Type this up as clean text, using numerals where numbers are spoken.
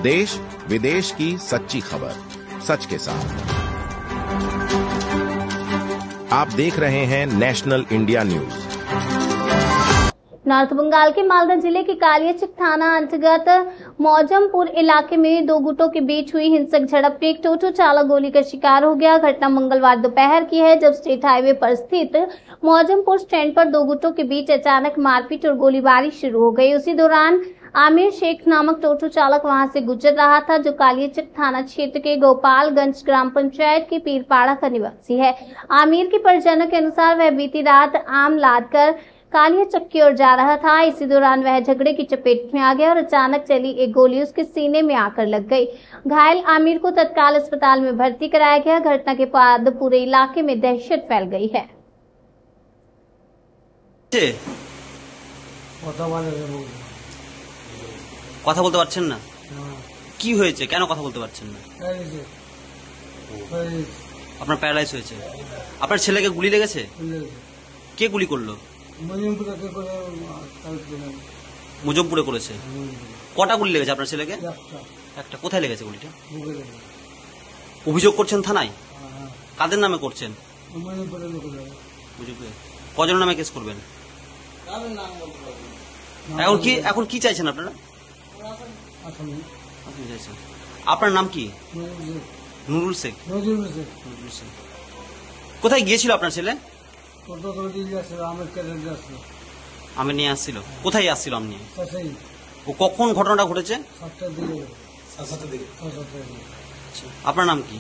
देश विदेश की सच्ची खबर सच के साथ। आप देख रहे हैं national India news. North Bengal के मालदा जिले के कालियाचक थाना अंतर्गत मौजमपुर इलाके में दो गुटों के बीच हुई हिंसक झड़प में एक टोटो चालक गोली का शिकार हो गया। घटना मंगलवार दोपहर की है, जब स्टेट हाईवे पर स्थित मौजमपुर स्टैंड पर दो गुटों के बीच अचानक मारपीट और गोलीबारी शुरू हो गई। उसी दौरान आमिर शेख नामक टोटो चालक वहां से गुजर रहा था, जो कालियाचक थाना क्षेत्र के गोपालगंज ग्राम पंचायत के पीरपाड़ा का निवासी है। आमिर के परिजनों के अनुसार वह बीती रात आम लाद कर कालियाचक की ओर जा रहा था। इसी दौरान वह झगड़े की चपेट में आ गया और अचानक चली एक गोली उसके सीने में आकर लग गई। घायल आमिर को तत्काल अस्पताल में भर्ती कराया गया। घटना के बाद पूरे इलाके में दहशत फैल गई है। কথা বলতে পারছেন না? কি হয়েছে, কেন কথা বলতে পারছেন না? আপনার প্যারালাইজ হয়েছে। আপনার ছেলেকে গুলি লেগেছে? কে গুলি করলো? মুজমপুরে করেছে। কটা গুলি লেগেছে আপনার ছেলেকে? একটা। কোথায় লেগেছে গুলিটা? অভিযোগ করছেন থানায়? কাদের নামে করছেন? কজনের নামে কেস করবেন? এখন কি চাইছেন আপনারা? আপনার নাম কি? নুরুল শেখ। কোথায় গিয়েছিল আপনার ছেলে? আমি নিয়ে আসছিল। কোথায় আসছিল আপনি? ও কখন ঘটনাটা ঘটেছে? আপনার নাম কি?